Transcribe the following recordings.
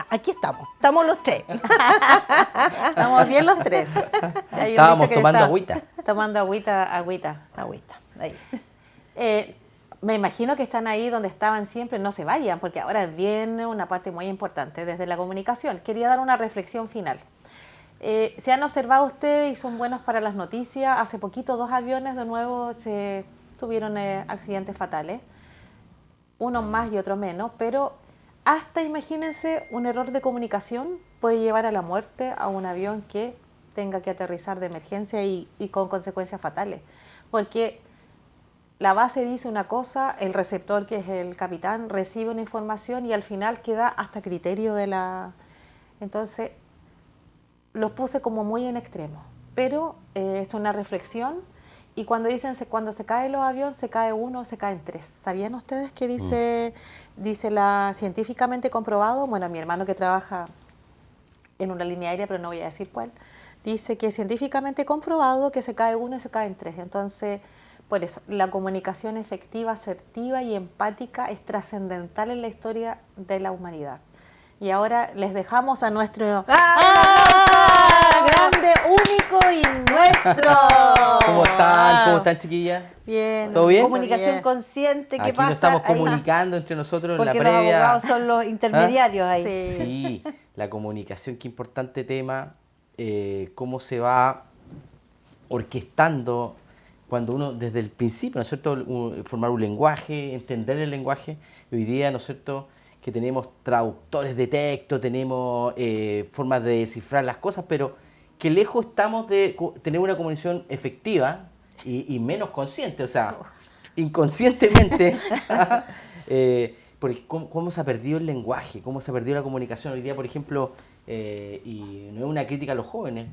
Aquí estamos los tres. Estamos bien los tres. Hay un Estábamos dicho que tomando está agüita. Tomando agüita. Agüita, ahí. Me imagino que están ahí donde estaban siempre, no se vayan, porque ahora viene una parte muy importante desde la comunicación. Quería dar una reflexión final. ¿Se han observado ustedes y son buenos para las noticias? Hace poquito 2 aviones de nuevo se tuvieron accidentes fatales, unos más y otros menos, pero hasta imagínense un error de comunicación puede llevar a la muerte a un avión que tenga que aterrizar de emergencia y con consecuencias fatales, porque la base dice una cosa, el receptor, que es el capitán, recibe una información y al final queda hasta criterio de la... Entonces, los puse como muy en extremo, pero es una reflexión. Y cuando dicen cuando se caen los aviones, se cae uno, se caen 3. ¿Sabían ustedes que dice la científicamente comprobado? Bueno, mi hermano que trabaja en una línea aérea, pero no voy a decir cuál, dice que científicamente comprobado que se cae uno y se caen 3. Entonces, por eso, la comunicación efectiva, asertiva y empática es trascendental en la historia de la humanidad. Y ahora les dejamos a nuestro grande, único y nuestro. ¿Cómo están? ¿Cómo están, chiquillas? Bien. ¿Todo bien? Comunicación Bien. consciente, ¿qué Aquí pasa? nos estamos Ahí. comunicando entre nosotros en la Porque los previa. abogados son los intermediarios ahí. Sí. Sí, la comunicación, qué importante tema, cómo se va orquestando cuando uno desde el principio, ¿no es cierto?, formar un lenguaje, entender el lenguaje. Hoy día, ¿no es cierto?, que tenemos traductores de texto, tenemos formas de descifrar las cosas, pero que lejos estamos de tener una comunicación efectiva y menos consciente, o sea, inconscientemente. Porque cómo se ha perdido el lenguaje, cómo se ha perdido la comunicación. Hoy día, por ejemplo, y no es una crítica a los jóvenes,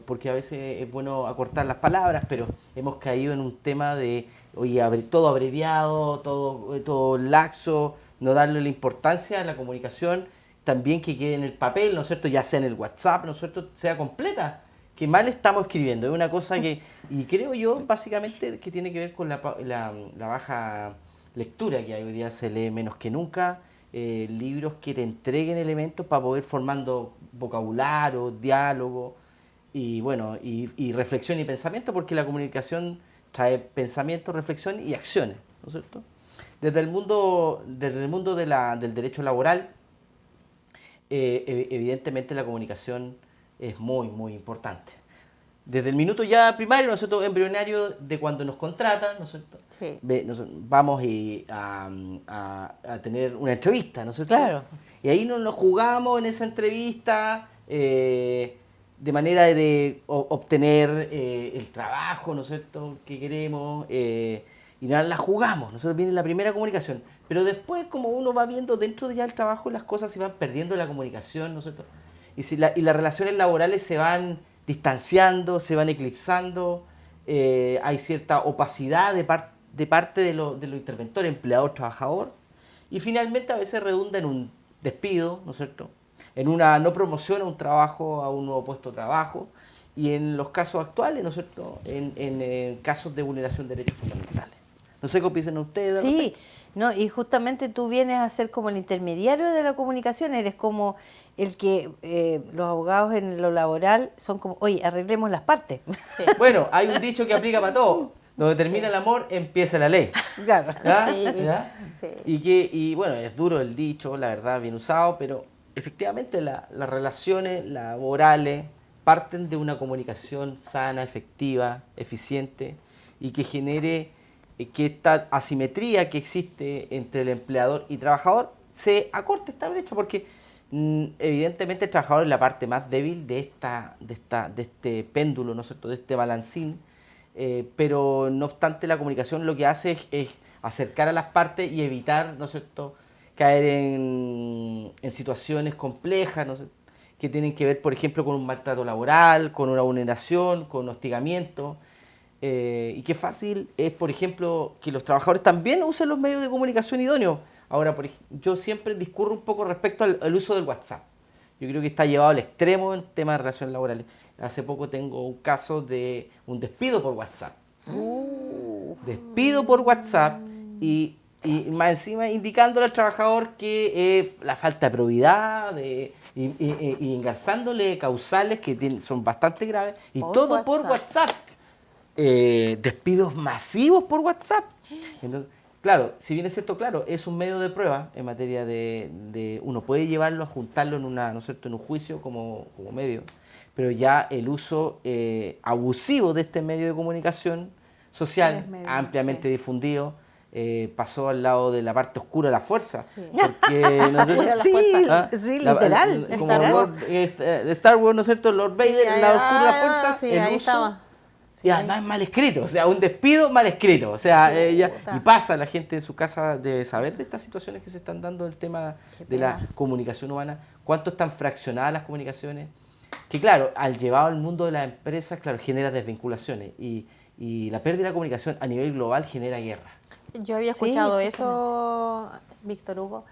porque a veces es bueno acortar las palabras, pero hemos caído en un tema de, oye, todo abreviado, todo laxo, no darle la importancia a la comunicación, también que quede en el papel, ¿no es cierto?, ya sea en el WhatsApp, ¿no es cierto?, sea completa, que mal estamos escribiendo. Es una cosa que, y creo yo, básicamente, que tiene que ver con la baja lectura que hay hoy día. Se lee menos que nunca, libros que te entreguen elementos para poder formando vocabulario, diálogo, y bueno, y reflexión y pensamiento, porque la comunicación trae pensamiento, reflexión y acciones, ¿no es cierto? Desde el mundo del derecho laboral, evidentemente la comunicación es muy, muy importante. Desde el minuto ya primario, nosotros embrionario de cuando nos contratan, ¿no es cierto? Sí. Vamos a tener una entrevista, ¿no es cierto? Claro. Y ahí nos jugamos en esa entrevista de manera de obtener el trabajo, ¿no es cierto?, que queremos, y nada, la jugamos. Nosotros viene la primera comunicación, pero después, como uno va viendo dentro de ya el trabajo, las cosas se van perdiendo la comunicación, ¿no es cierto? Y las relaciones laborales se van distanciando, se van eclipsando, hay cierta opacidad de parte de los interventores, empleador, trabajador, y finalmente a veces redunda en un despido, ¿no es cierto?, en una no promoción a un trabajo, a un nuevo puesto de trabajo, y en los casos actuales, ¿no es cierto?, en casos de vulneración de derechos fundamentales. No sé qué piensan ustedes. Sí, no, y justamente tú vienes a ser como el intermediario de la comunicación, eres como el que los abogados en lo laboral son como, oye, arreglemos las partes. Sí. Bueno, hay un dicho que aplica para todo. Donde termina el amor, empieza la ley. Claro. ¿Ya? Sí, ¿Ya? sí. Y bueno, es duro el dicho, la verdad, bien usado, pero efectivamente las relaciones laborales parten de una comunicación sana, efectiva, eficiente, y que genere que esta asimetría que existe entre el empleador y trabajador se acorte esta brecha, porque evidentemente el trabajador es la parte más débil de este péndulo, ¿no es cierto?, de este balancín, pero no obstante la comunicación lo que hace es acercar a las partes y evitar, ¿no es cierto?, caer en situaciones complejas, ¿no es cierto?, que tienen que ver, por ejemplo, con un maltrato laboral, con una vulneración, con un hostigamiento. Y qué fácil es, por ejemplo, que los trabajadores también usen los medios de comunicación idóneos. Ahora, yo siempre discurro un poco respecto al uso del WhatsApp. Yo creo que está llevado al extremo en temas de relaciones laborales. Hace poco tengo un caso de un despido por WhatsApp. Despido por WhatsApp, y Y más encima indicándole al trabajador que la falta de probidad y engarzándole causales que son bastante graves y Por todo por WhatsApp. WhatsApp. Despidos masivos por WhatsApp. Entonces, claro, si bien es cierto, claro, es un medio de prueba en materia uno puede llevarlo a juntarlo en ¿no es cierto?, en un juicio como medio, pero ya el uso abusivo de este medio de comunicación social, Es medio, ampliamente sí. difundido, pasó al lado de la parte oscura de la fuerza. Sí. Porque, ¿no es cierto? Oscura de la Sí, fuerza. sí, literal. Como Star Lord, Star Wars, ¿no es cierto? Lord Vader, el lado oscuro de la fuerza, sí, el ahí uso, estaba. Sí. y además mal escrito, o sea, un despido mal escrito. O sea, Chuta. y pasa, la gente en su casa debe saber de estas situaciones que se están dando, el tema Qué de la pena. comunicación humana, cuánto están fraccionadas las comunicaciones, que claro, al llevado al mundo de las empresas, claro, genera desvinculaciones y la pérdida de la comunicación a nivel global genera guerra. Yo había Sí, escuchado justamente. eso, Víctor Hugo,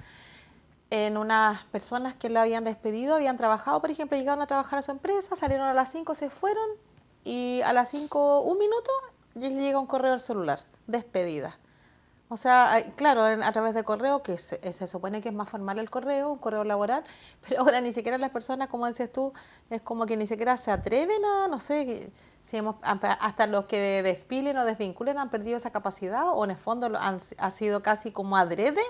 en unas personas que lo habían despedido, habían trabajado, por ejemplo, llegaron a trabajar a su empresa, salieron a las 5, se fueron y a las 5, un minuto, les llega un correo al celular, despedida. O sea, claro, a través de correo, que se supone que es más formal el correo, un correo laboral, pero ahora ni siquiera las personas, como decías tú, es como que ni siquiera se atreven a, no sé, si hasta los que despilen o desvinculen han perdido esa capacidad o en el fondo ha sido casi como adrede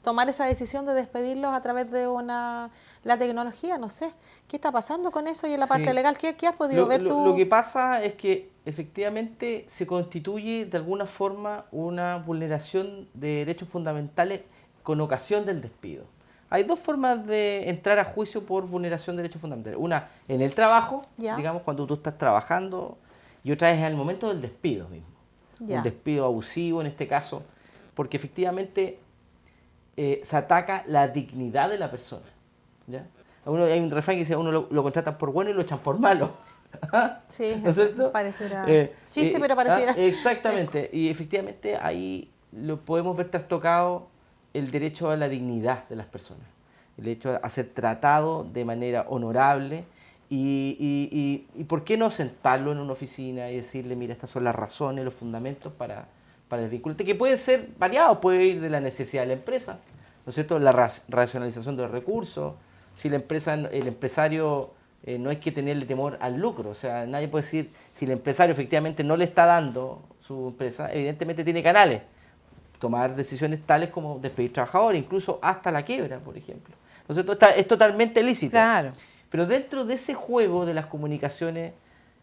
tomar esa decisión de despedirlos a través de la tecnología, no sé. ¿Qué está pasando con eso y en la parte Sí. legal? ¿Qué has podido ver tú? Lo que pasa es que efectivamente se constituye de alguna forma una vulneración de derechos fundamentales con ocasión del despido. Hay dos formas de entrar a juicio por vulneración de derechos fundamentales. Una en el trabajo, Ya. digamos, cuando tú estás trabajando, y otra es en el momento del despido mismo. Ya. Un despido abusivo en este caso, porque efectivamente se ataca la dignidad de la persona. ¿Ya? Hay un refrán que dice, a uno lo contratan por bueno y lo echan por malo. Sí, ¿No es cierto? pareciera chiste, pero pareciera. Exactamente, y efectivamente ahí lo podemos ver trastocado el derecho a la dignidad de las personas, el derecho a ser tratado de manera honorable y ¿por qué no sentarlo en una oficina y decirle, mira, estas son las razones, los fundamentos para desvincularte, que puede ser variado, puede ir de la necesidad de la empresa, ¿no es cierto? La racionalización de los recursos, si el empresario no hay que tenerle temor al lucro, o sea, nadie puede decir, si el empresario efectivamente no le está dando su empresa, evidentemente tiene canales, tomar decisiones tales como despedir trabajadores, incluso hasta la quiebra, por ejemplo. ¿No es cierto? Es totalmente lícito. Claro. Pero dentro de ese juego de las comunicaciones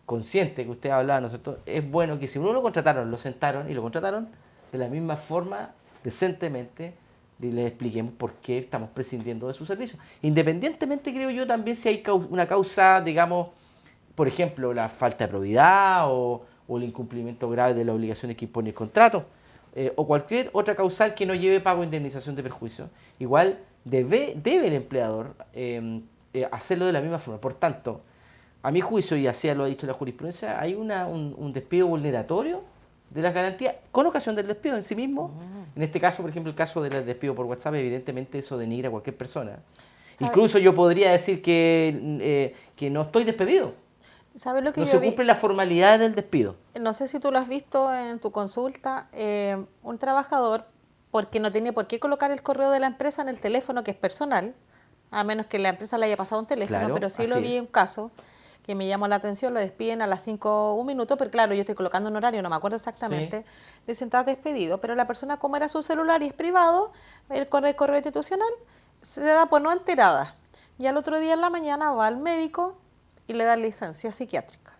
conscientes que usted hablaba, ¿no es cierto? Es bueno que si uno lo contrataron, lo sentaron y lo contrataron de la misma forma, decentemente, y le expliquemos por qué estamos prescindiendo de su servicio. Independientemente, creo yo, también si hay una causa, digamos, por ejemplo, la falta de probidad o el incumplimiento grave de las obligaciones que impone el contrato, o cualquier otra causal que no lleve pago o indemnización de perjuicio, igual debe el empleador hacerlo de la misma forma. Por tanto, a mi juicio, y así lo ha dicho la jurisprudencia, hay un despido vulneratorio de las garantías con ocasión del despido en sí mismo. En este caso, por ejemplo, el caso del despido por WhatsApp, evidentemente eso denigra a cualquier persona. ¿Sabe? Incluso yo podría decir que no estoy despedido. ¿Sabes lo que No yo se vi? cumplen las formalidades del despido. No sé si tú lo has visto en tu consulta, un trabajador, porque no tiene por qué colocar el correo de la empresa en el teléfono que es personal, a menos que la empresa le haya pasado un teléfono, Claro, pero sí así lo vi es. en un caso que me llamó la atención, lo despiden a las 5, un minuto, pero claro, yo estoy colocando un horario, no me acuerdo exactamente, le dicen estás despedido, pero la persona como era su celular y es privado, el correo institucional se da por no enterada. Y al otro día en la mañana va al médico y le da licencia psiquiátrica.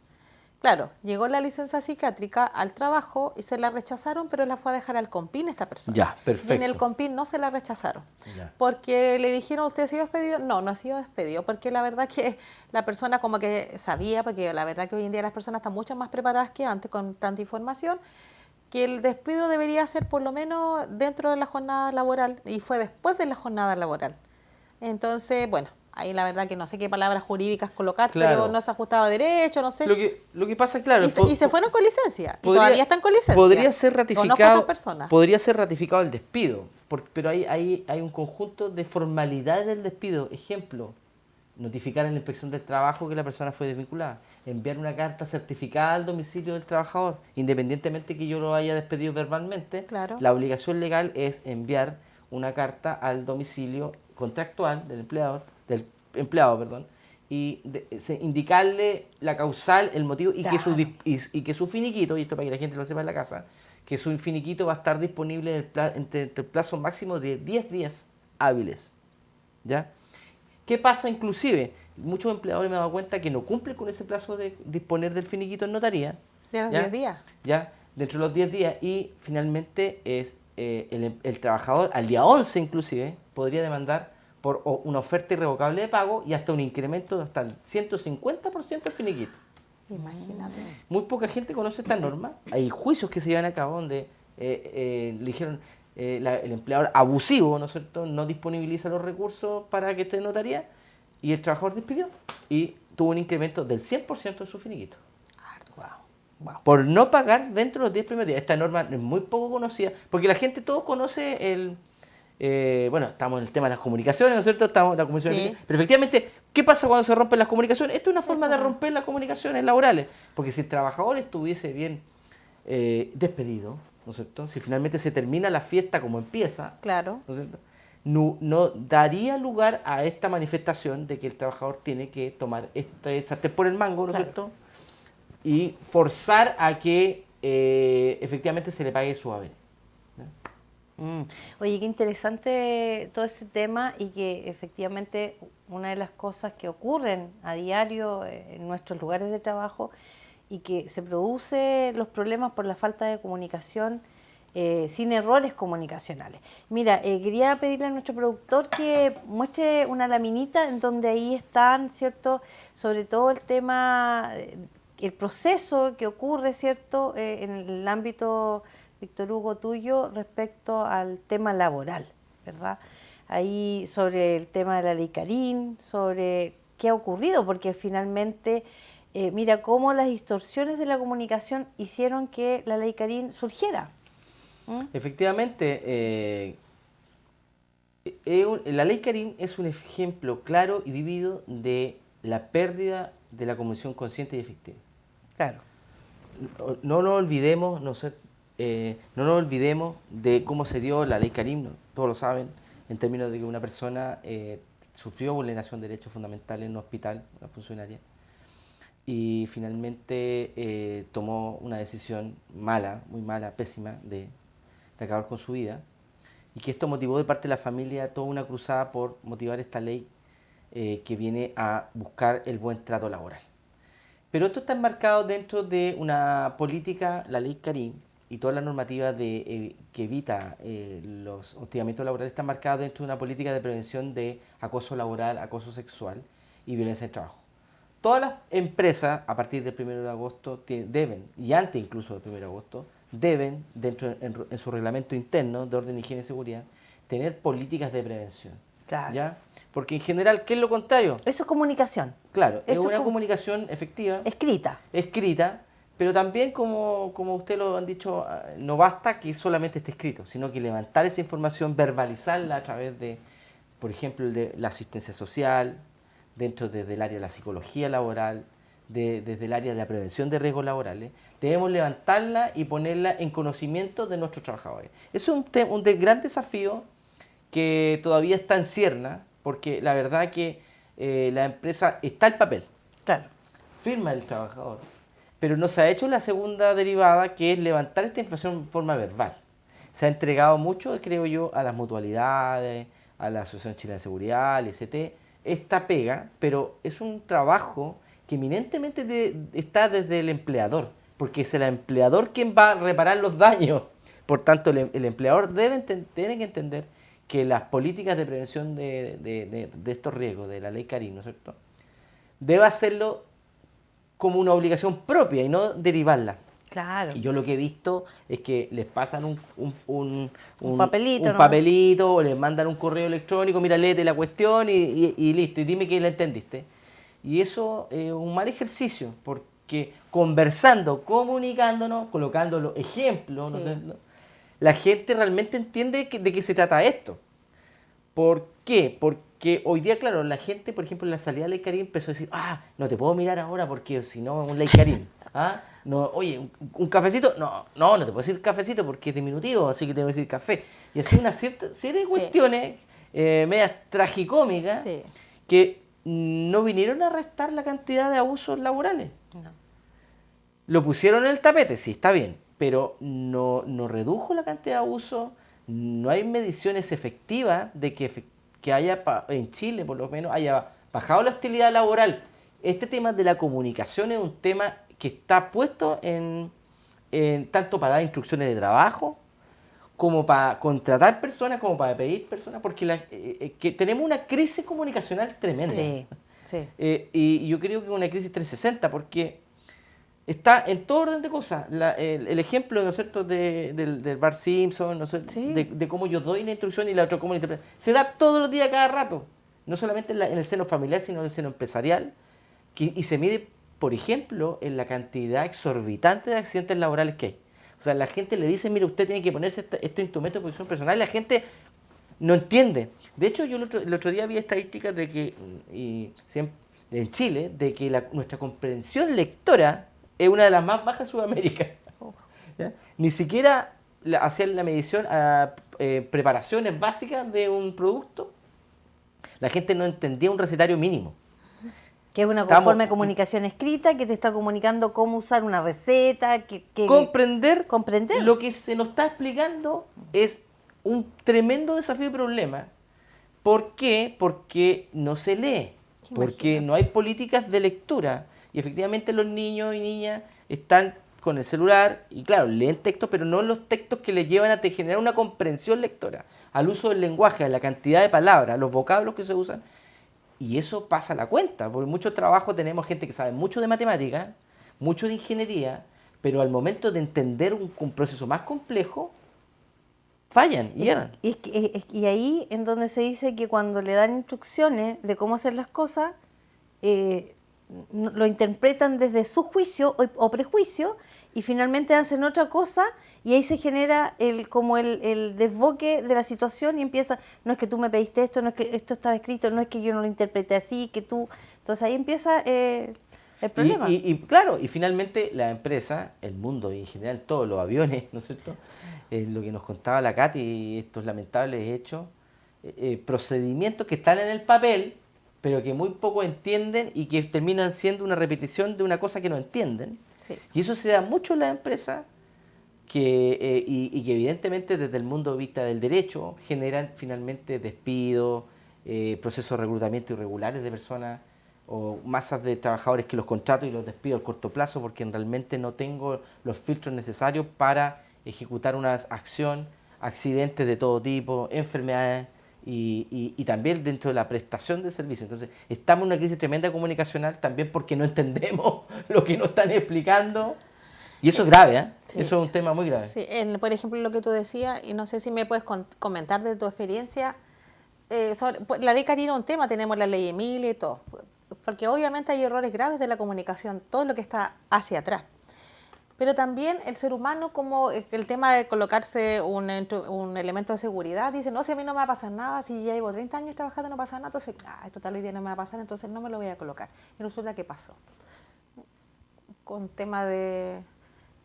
Claro, llegó la licencia psiquiátrica al trabajo y se la rechazaron, pero la fue a dejar al COMPIN esta persona. Ya, perfecto. Y en el COMPIN no se la rechazaron. Ya. Porque le dijeron, ¿usted ha sido despedido? No, no ha sido despedido, porque la verdad que la persona como que sabía, porque la verdad que hoy en día las personas están mucho más preparadas que antes con tanta información, que el despido debería ser por lo menos dentro de la jornada laboral y fue después de la jornada laboral. Entonces, bueno, ahí la verdad que no sé qué palabras jurídicas colocar, Claro. pero no se ajustaba a derecho, no sé. Lo que pasa, claro, Y se fueron con licencia, y podría- todavía están con licencia. Podría ser Conozco a esas ratificado, personas. podría ser ratificado el despido, pero hay un conjunto de formalidades del despido. Ejemplo, notificar en la inspección del trabajo que la persona fue desvinculada, enviar una carta certificada al domicilio del trabajador, independientemente que yo lo haya despedido verbalmente. Claro. La obligación legal es enviar una carta al domicilio contractual del empleado, perdón, y indicarle la causal, el motivo y, Claro. que su finiquito, y esto para que la gente lo sepa en la casa, que su finiquito va a estar disponible entre el plazo máximo de 10 días hábiles. ¿Ya? ¿Qué pasa inclusive? Muchos empleadores me han dado cuenta que no cumplen con ese plazo de disponer del finiquito en notaría. De los ¿ya? 10 días. ¿Ya? Dentro de los 10 días y finalmente es el trabajador al día 11 inclusive podría demandar por una oferta irrevocable de pago y hasta un incremento de hasta el 150% del finiquito. Imagínate. Muy poca gente conoce esta norma. Hay juicios que se llevan a cabo donde le dijeron el empleador abusivo, ¿no es cierto?, no disponibiliza los recursos para que esté en notaría y el trabajador despidió y tuvo un incremento del 100% de su finiquito. Wow. Por no pagar dentro de los 10 primeros días. Esta norma es muy poco conocida porque la gente todos conoce bueno, estamos en el tema de las comunicaciones, ¿no es cierto? Estamos en la comunicación. Sí. Pero efectivamente, ¿qué pasa cuando se rompen las comunicaciones? Esto es una forma de romper las comunicaciones laborales. Porque si el trabajador estuviese bien despedido, ¿no es cierto? Si finalmente se termina la fiesta como empieza, Claro. ¿no es cierto? No daría lugar a esta manifestación de que el trabajador tiene que tomar este sartén por el mango, ¿no es Claro. cierto? Y forzar a que efectivamente se le pague su haber. Oye, qué interesante todo ese tema y que efectivamente una de las cosas que ocurren a diario en nuestros lugares de trabajo y que se produce los problemas por la falta de comunicación sin errores comunicacionales. Mira, quería pedirle a nuestro productor que muestre una laminita en donde ahí están, ¿cierto? Sobre todo el tema, el proceso que ocurre, ¿cierto? En el ámbito, Víctor Hugo, tuyo respecto al tema laboral, ¿verdad? Ahí sobre el tema de la ley Carín, sobre qué ha ocurrido, porque finalmente, mira cómo las distorsiones de la comunicación hicieron que la ley Carín surgiera. Efectivamente, la ley Carín es un ejemplo claro y vivido de la pérdida de la comunicación consciente y efectiva. Claro. No nos olvidemos, no nos olvidemos de cómo se dio la ley Carín, todos lo saben, en términos de que una persona sufrió vulneración de derechos fundamentales en un hospital, una funcionaria, y finalmente tomó una decisión mala, muy mala, pésima, de acabar con su vida, y que esto motivó de parte de la familia toda una cruzada por motivar esta ley que viene a buscar el buen trato laboral. Pero esto está enmarcado dentro de una política, la ley Carín, y toda la normativa que evita los hostigamientos laborales está enmarcada dentro de una política de prevención de acoso laboral, acoso sexual y violencia en el trabajo. Todas las empresas, a partir del 1 de agosto, deben, y antes incluso del 1 de agosto, deben, en su reglamento interno de orden, higiene y seguridad, tener políticas de prevención. Claro. ¿Ya? Porque en general, ¿qué es lo contrario? Eso es comunicación. Claro, es Eso una es comunicación efectiva, escrita. pero también, como usted lo han dicho, no basta que solamente esté escrito, sino que levantar esa información, verbalizarla a través de, por ejemplo, de la asistencia social, desde el área de la psicología laboral, desde el área de la prevención de riesgos laborales, debemos levantarla y ponerla en conocimiento de nuestros trabajadores. Eso es un gran desafío que todavía está en cierna, porque la verdad que la empresa está el papel, Claro. firma el trabajador, pero no se ha hecho la segunda derivada, que es levantar esta información de forma verbal. Se ha entregado mucho, creo yo, a las mutualidades, a la Asociación Chilena de Seguridad, al ICT, esta pega, pero es un trabajo que eminentemente está desde el empleador, porque es el empleador quien va a reparar los daños. Por tanto, el empleador tiene que entender que las políticas de prevención de estos riesgos, de la ley Carín, ¿no es cierto?, debe hacerlo como una obligación propia y no derivarla. Claro. Y yo lo que he visto es que les pasan un papelito, ¿no? papelito, o les mandan un correo electrónico, mira, léete la cuestión y listo, y dime que la entendiste. Y eso es un mal ejercicio, porque conversando, comunicándonos, colocando los ejemplos, ¿no es cierto?, la gente realmente entiende de qué se trata esto. ¿Por qué? Porque que hoy día, claro, la gente, por ejemplo, en la salida de Ley Karim empezó a decir, no te puedo mirar ahora porque si no es un Ley Karim. No, oye, ¿un cafecito? No te puedo decir cafecito porque es diminutivo, así que tengo que decir café. Y así una serie de cuestiones medias tragicómicas que no vinieron a restar la cantidad de abusos laborales. No. Lo pusieron en el tapete, sí, está bien, pero no redujo la cantidad de abusos, no hay mediciones efectivas de que haya, en Chile por lo menos, haya bajado la hostilidad laboral. Este tema de la comunicación es un tema que está puesto en tanto para dar instrucciones de trabajo, como para contratar personas, como para pedir personas, porque que tenemos una crisis comunicacional tremenda. Sí. Y yo creo que es una crisis 360, porque está en todo orden de cosas. El ejemplo, ¿no es cierto?, del Bart Simpson, ¿no es cierto? De cómo yo doy una instrucción y la otra cómo la interpreta. Se da todos los días, cada rato. No solamente en el seno familiar, sino en el seno empresarial. Y se mide, por ejemplo, en la cantidad exorbitante de accidentes laborales que hay. O sea, la gente le dice, mire, usted tiene que ponerse estos instrumentos de protección personal, y la gente no entiende. De hecho, yo el otro día vi estadísticas de que, en Chile, de que nuestra comprensión lectora es una de las más bajas de Sudamérica. ¿Ya? Ni siquiera hacían la medición a preparaciones básicas de un producto. La gente no entendía un recetario mínimo. Que es una forma de comunicación escrita que te está comunicando cómo usar una receta. Comprender lo que se nos está explicando es un tremendo desafío y problema. ¿Por qué? Porque no se lee. Porque no hay políticas de lectura. Y efectivamente los niños y niñas están con el celular y claro, leen textos, pero no los textos que les llevan a generar una comprensión lectora, al uso del lenguaje, a la cantidad de palabras, los vocablos que se usan. Y eso pasa a la cuenta, porque en muchos trabajos tenemos gente que sabe mucho de matemática, mucho de ingeniería, pero al momento de entender un proceso más complejo, fallan y erran. Y ahí en donde se dice que cuando le dan instrucciones de cómo hacer las cosas, lo interpretan desde su juicio o prejuicio y finalmente hacen otra cosa y ahí se genera el desboque de la situación y empieza, no es que tú me pediste esto, no es que esto estaba escrito, no es que yo no lo interpreté así, que tú... Entonces ahí empieza el problema. Y claro, y finalmente la empresa, el mundo y en general todos los aviones, ¿no es cierto? Sí. Lo que nos contaba la Katy, estos lamentables hechos, procedimientos que están en el papel, pero que muy poco entienden y que terminan siendo una repetición de una cosa que no entienden. Sí. Y eso se da mucho en las empresas y que evidentemente desde el punto de vista del derecho generan finalmente despidos, procesos de reclutamiento irregulares de personas o masas de trabajadores que los contrato y los despido a corto plazo porque realmente no tengo los filtros necesarios para ejecutar una acción, accidentes de todo tipo, enfermedades, y también dentro de la prestación de servicios. Entonces, estamos en una crisis tremenda comunicacional también porque no entendemos lo que nos están explicando. Y eso es grave, ¿eh? Sí. Eso es un tema muy grave. Sí, por ejemplo, lo que tú decías, y no sé si me puedes comentar de tu experiencia, la ley Karim es un tema, tenemos la ley Emilia y todo, porque obviamente hay errores graves de la comunicación, todo lo que está hacia atrás. Pero también el ser humano, como el tema de colocarse un elemento de seguridad, dice, no, si a mí no me va a pasar nada, si ya llevo 30 años trabajando no pasa nada, entonces, total, hoy día no me va a pasar, entonces no me lo voy a colocar. Y resulta que pasó. Con tema a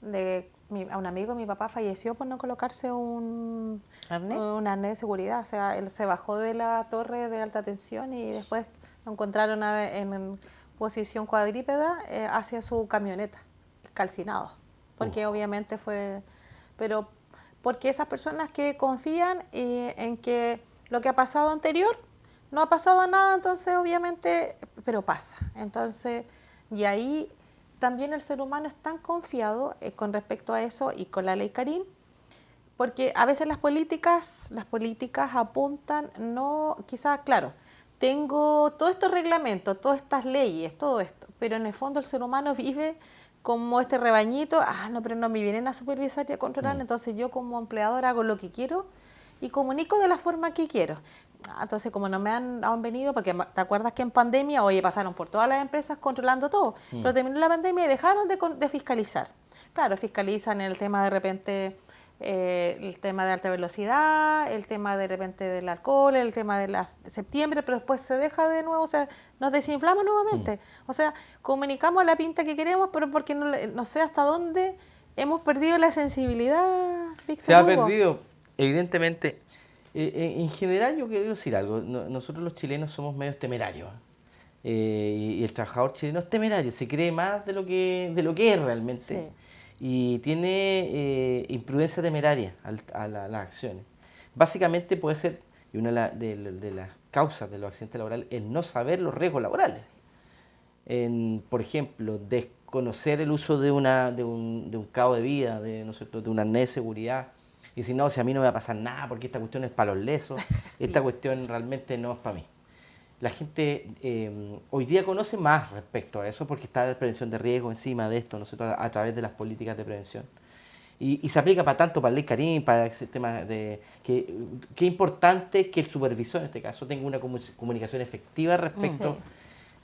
un amigo, mi papá falleció por no colocarse un arnés de seguridad, o sea, él se bajó de la torre de alta tensión y después lo encontraron en posición cuadrípeda hacia su camioneta, calcinado. Porque obviamente pero porque esas personas que confían en que lo que ha pasado anterior no ha pasado nada, entonces obviamente, pero pasa. Entonces, y ahí también el ser humano es tan confiado con respecto a eso y con la ley Karim, porque a veces las políticas apuntan, no, quizás, claro, tengo todos estos reglamentos, todas estas leyes, todo esto, pero en el fondo el ser humano vive como este rebañito, no, pero no me vienen a supervisar y a controlar, entonces yo como empleador hago lo que quiero y comunico de la forma que quiero. Entonces, como no me han venido, porque te acuerdas que en pandemia, pasaron por todas las empresas controlando todo, pero terminó la pandemia y dejaron de fiscalizar. Claro, fiscalizan el tema de repente el tema de alta velocidad, el tema de repente del alcohol, el tema de septiembre, pero después se deja de nuevo, o sea, nos desinflamos nuevamente. O sea, comunicamos la pinta que queremos, pero porque no sé hasta dónde hemos perdido la sensibilidad, Víctor Se ha Hugo. perdido, evidentemente. En general yo quiero decir algo, nosotros los chilenos somos medios temerarios. Y el trabajador chileno es temerario, se cree más de lo que es realmente. Sí. Y tiene imprudencia temeraria a las acciones. Básicamente puede ser, y una de las causas de los accidentes laborales, el no saber los riesgos laborales. Por ejemplo, desconocer el uso de un cabo de vida, ¿no es cierto?, de un arnés de seguridad, y decir, no, si a mí no me va a pasar nada porque esta cuestión es para los lesos, Sí. esta cuestión realmente no es para mí. La gente hoy día conoce más respecto a eso porque está la prevención de riesgo encima de esto, ¿no es cierto?, a través de las políticas de prevención. Y se aplica para tanto para el Ley Carín, para el sistema de... Qué importante que el supervisor, en este caso, tenga una comunicación efectiva respecto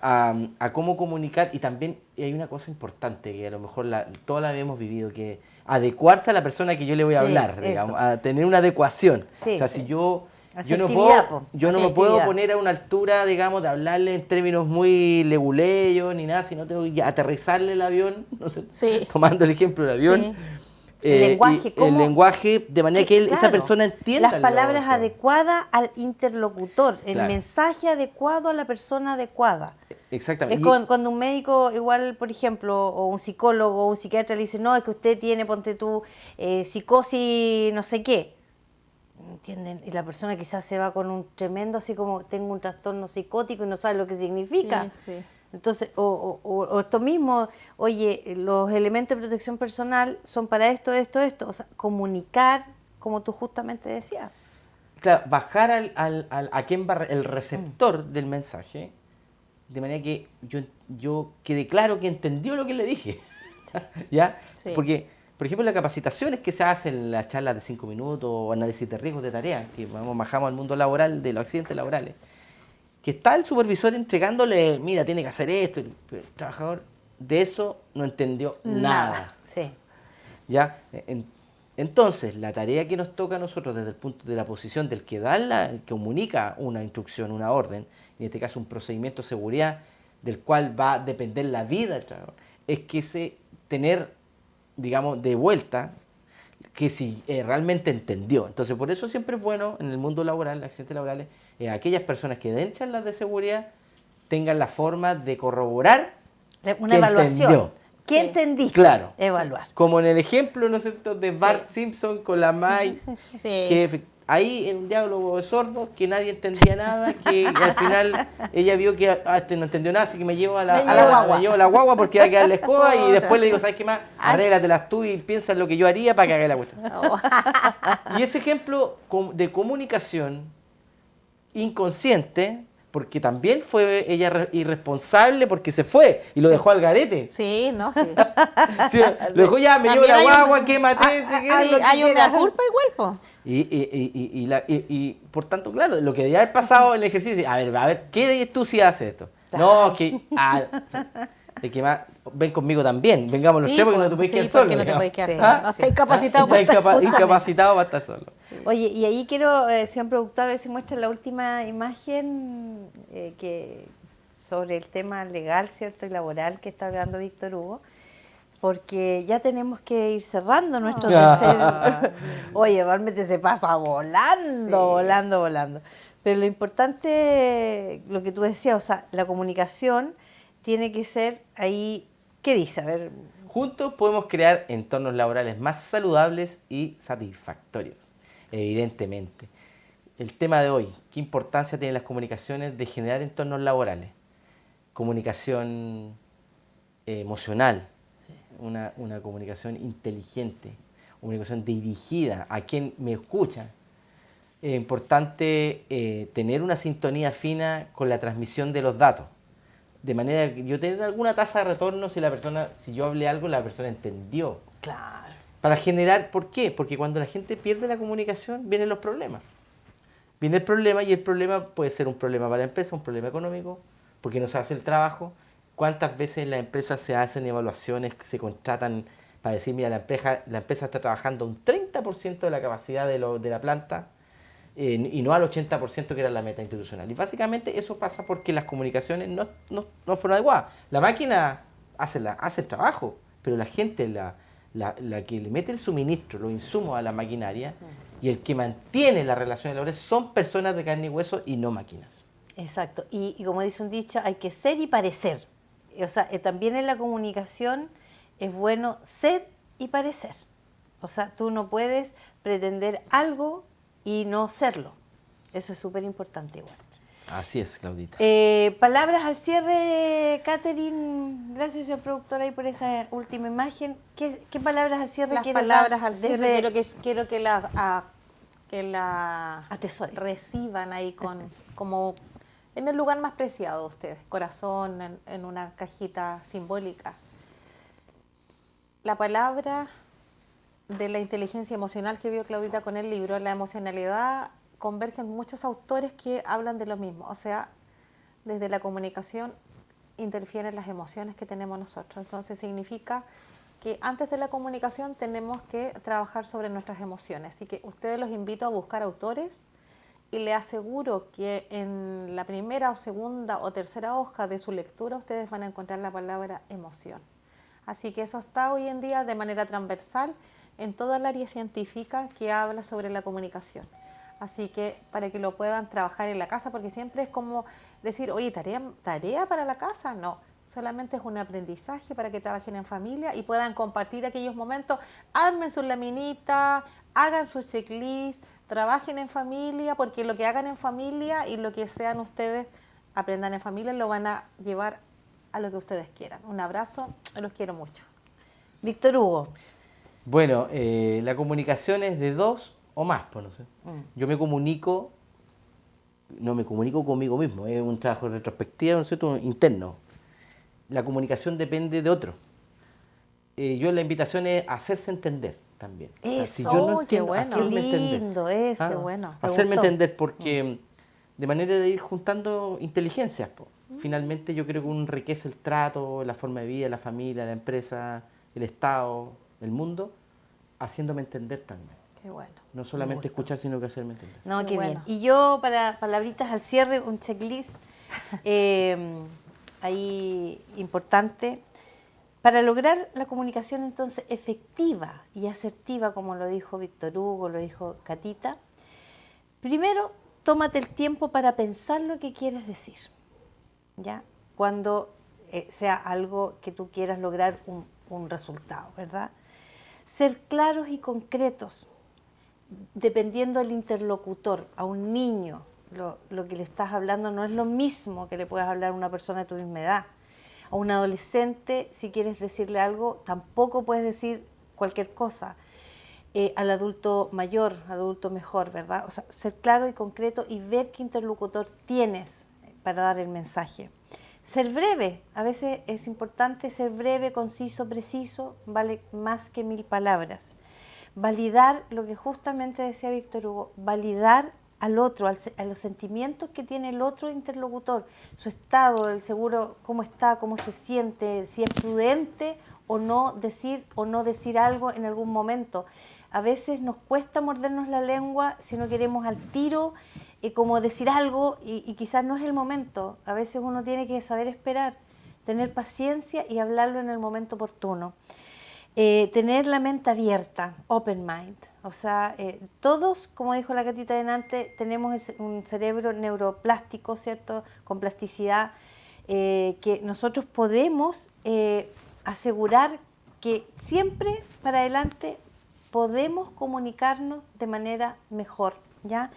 a cómo comunicar. Y también hay una cosa importante que a lo mejor todos la habíamos vivido, que adecuarse a la persona que yo le voy a hablar, digamos, a tener una adecuación. Sí, o sea, sí. si yo no Asertividad, me puedo poner a una altura, digamos, de hablarle en términos muy leguleyos ni nada, sino tengo que aterrizarle el avión, no sé, Sí. tomando el ejemplo del avión. Sí. El lenguaje, el lenguaje, de manera que esa claro, persona entienda. las palabras adecuadas al interlocutor, el Claro. mensaje adecuado a la persona adecuada. Exactamente. Es cuando un médico, igual, por ejemplo, o un psicólogo o un psiquiatra le dice, no, es que usted tiene, ponte tú, psicosis no sé qué. ¿Entienden? Y la persona quizás se va con un tremendo, así como tengo un trastorno psicótico y no sabe lo que significa. Sí, sí. Entonces, o esto mismo, oye, los elementos de protección personal son para esto. O sea, comunicar, como tú justamente decías. Claro, bajar a quien va el receptor del mensaje, de manera que yo quede claro que entendió lo que le dije. ¿Ya? Sí. Porque, por ejemplo, las capacitaciones que se hacen en las charlas de 5 minutos o análisis de riesgos de tareas, que bajamos al mundo laboral de los accidentes laborales, que está el supervisor entregándole, mira, tiene que hacer esto, pero el trabajador de eso no entendió nada. Sí. ¿Ya? Entonces, la tarea que nos toca a nosotros desde el punto de la posición del que comunica una instrucción, una orden, en este caso un procedimiento de seguridad del cual va a depender la vida del trabajador, es que tener, digamos, de vuelta que si realmente entendió. Entonces, por eso siempre es bueno en el mundo laboral, en accidentes laborales, aquellas personas que den charlas de seguridad tengan la forma de corroborar Una que evaluación. entendió. ¿Qué Sí. entendiste? Claro. Evaluar. Como en el ejemplo, ¿no es cierto?, de Bart Simpson con la May, Sí. que ahí en un diálogo sordo, que nadie entendía nada, que al final ella vio que no entendió nada, así que me llevo a la guagua porque va a quedar la escoba y después le digo, ¿sabes qué más? Arréglatelas tú y piensa en lo que yo haría para que haga la cuestión. Oh. Y ese ejemplo de comunicación inconsciente, porque también fue ella irresponsable porque se fue y lo dejó al garete. Sí, no, sí. Sí, lo dejó ya, me llevo También la hay guagua, quémate, hay una culpa igual, po. y por tanto, claro, lo que debía haber pasado en el ejercicio, a ver, ¿qué harías tú si haces esto? No, es que más, ven conmigo también, vengamos los tres porque no te puedes quedar solo. porque no te puedes quedar Sí. solo. No estás incapacitado para estar solo. Incapacitado para estar solo. Oye, y ahí quiero, señor productor, a ver si muestra la última imagen sobre el tema legal, ¿cierto?, y laboral que está hablando Víctor Hugo, porque ya tenemos que ir cerrando nuestro tercer... Oye, realmente se pasa volando, volando. Pero lo importante, lo que tú decías, o sea, la comunicación tiene que ser ahí, ¿qué dice? A ver... Juntos podemos crear entornos laborales más saludables y satisfactorios, evidentemente. El tema de hoy, ¿qué importancia tienen las comunicaciones de generar entornos laborales? Comunicación emocional, una comunicación inteligente, comunicación dirigida a quien me escucha. Es importante tener una sintonía fina con la transmisión de los datos. De manera que yo tener alguna tasa de retorno si yo hablé algo, la persona entendió. Claro. Para generar, ¿por qué? Porque cuando la gente pierde la comunicación, vienen los problemas. Viene el problema y el problema puede ser un problema para la empresa, un problema económico, porque no se hace el trabajo. ¿Cuántas veces en las empresas se hacen evaluaciones, se contratan para decir, mira, la empresa está trabajando un 30% de la capacidad de la planta y no al 80% que era la meta institucional. Y básicamente eso pasa porque las comunicaciones no fueron adecuadas. La máquina hace el trabajo, pero la gente, la que le mete el suministro, los insumos a la maquinaria y el que mantiene las relaciones laborales son personas de carne y hueso y no máquinas. Exacto. Y como dice un dicho, hay que ser y parecer. O sea, también en la comunicación es bueno ser y parecer. O sea, tú no puedes pretender algo y no serlo. Eso es súper importante igual. Así es, Claudita. Palabras al cierre, Catherine. Gracias, señor productor, ahí por esa última imagen. ¿Qué palabras al cierre Las quieres palabras dar al cierre quiero que la atesoren? Reciban ahí como en el lugar más preciado de ustedes, corazón, en una cajita simbólica. La palabra de la inteligencia emocional que vio Claudita con el libro, la emocionalidad, convergen muchos autores que hablan de lo mismo. O sea, desde la comunicación interfieren las emociones que tenemos nosotros. Entonces significa que antes de la comunicación tenemos que trabajar sobre nuestras emociones. Así que ustedes los invito a buscar autores y les aseguro que en la primera o segunda o tercera hoja de su lectura ustedes van a encontrar la palabra emoción. Así que eso está hoy en día de manera transversal en toda el área científica que habla sobre la comunicación. Así que para que lo puedan trabajar en la casa, porque siempre es como decir, oye, tarea para la casa. No, solamente es un aprendizaje para que trabajen en familia y puedan compartir aquellos momentos. Armen su laminita, hagan su checklist, trabajen en familia, porque lo que hagan en familia y lo que sean ustedes, aprendan en familia, lo van a llevar a lo que ustedes quieran. Un abrazo, los quiero mucho. Víctor Hugo. Bueno, la comunicación es de dos o más, pues no sé. Yo me comunico, no me comunico conmigo mismo, es un trabajo de retrospectiva, ¿no es cierto?, interno. La comunicación depende de otro. Yo la invitación es hacerse entender también. Eso, o sea, si yo no qué entiendo, bueno. hacerme Qué lindo, entender. eso. Qué bueno. Hacerme entender porque de manera de ir juntando inteligencias. Finalmente yo creo que uno enriquece el trato, la forma de vida, la familia, la empresa, el Estado, el mundo, haciéndome entender también. Qué bueno. No solamente escuchar, sino que hacerme entender. No, Qué qué bueno. bien. Y yo, para palabritas al cierre, un checklist ahí importante. Para lograr la comunicación entonces efectiva y asertiva, como lo dijo Víctor Hugo, lo dijo Catita, primero tómate el tiempo para pensar lo que quieres decir, ¿ya? Cuando sea algo que tú quieras lograr un resultado, ¿verdad? Ser claros y concretos, dependiendo del interlocutor. A un niño lo que le estás hablando no es lo mismo que le puedas hablar a una persona de tu misma edad. A un adolescente, si quieres decirle algo, tampoco puedes decir cualquier cosa. Al adulto mayor, adulto mejor, ¿verdad? O sea, ser claro y concreto y ver qué interlocutor tienes para dar el mensaje. Ser breve, a veces es importante ser breve, conciso, preciso, vale más que 1000 palabras. Validar lo que justamente decía Víctor Hugo, validar al otro, a los sentimientos que tiene el otro interlocutor, su estado, el seguro, cómo está, cómo se siente, si es prudente o no decir algo en algún momento. A veces nos cuesta mordernos la lengua si no queremos al tiro como decir algo y quizás no es el momento. A veces uno tiene que saber esperar, tener paciencia y hablarlo en el momento oportuno. Tener la mente abierta, open mind. O sea, todos, como dijo la Catita delante, tenemos un cerebro neuroplástico, ¿cierto? Con plasticidad, que nosotros podemos asegurar que siempre para adelante podemos comunicarnos de manera mejor, ¿ya?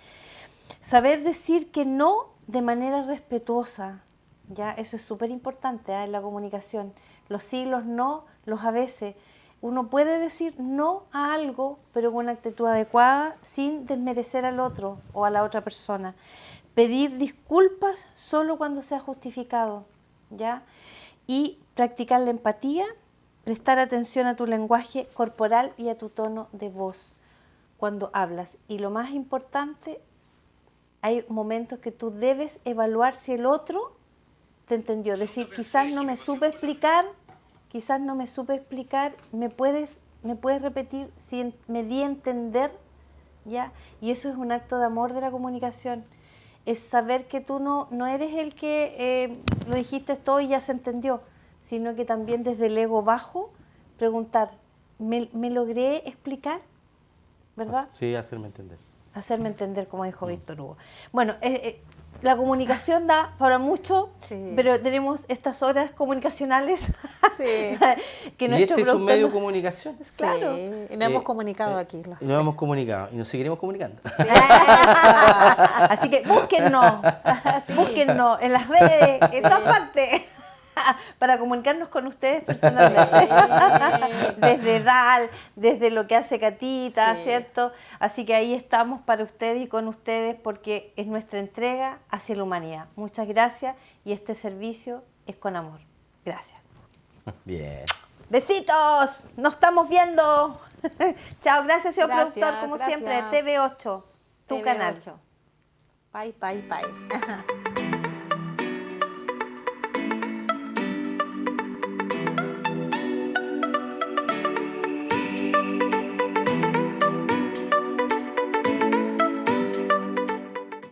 Saber decir que no de manera respetuosa, ¿ya? Eso es súper importante en la comunicación. Los sí, los no, los a veces. Uno puede decir no a algo, pero con una actitud adecuada, sin desmerecer al otro o a la otra persona. Pedir disculpas solo cuando sea justificado, ¿ya? Y practicar la empatía, prestar atención a tu lenguaje corporal y a tu tono de voz cuando hablas. Y lo más importante, hay momentos que tú debes evaluar si el otro te entendió. Es decir, quizás no me supe explicar quizás no me supe explicar, ¿me puedes repetir si me di a entender? ¿Ya? Y eso es un acto de amor de la comunicación. Es saber que tú no eres el que lo dijiste todo y ya se entendió, sino que también desde el ego bajo preguntar, ¿me logré explicar? ¿Verdad? Sí, hacerme entender. Hacerme entender, como dijo Víctor Hugo. Bueno, la comunicación da para mucho, Sí. pero tenemos estas horas comunicacionales Sí. que Y nuestro este es un productor medio de nos- comunicación. Claro. Sí, y nos hemos comunicado aquí. Y nos hemos comunicado y nos seguiremos comunicando. Así que búsquennos en las redes, en todas partes, para comunicarnos con ustedes personalmente. Desde DAL, desde lo que hace Catita, Sí. ¿cierto? Así que ahí estamos para ustedes y con ustedes porque es nuestra entrega hacia la humanidad. Muchas gracias y este servicio es con amor. Gracias. Bien. Besitos, nos estamos viendo. Chao, gracias, señor Gracias, productor, como gracias. siempre, TV8, tu canal. Bye, bye, bye.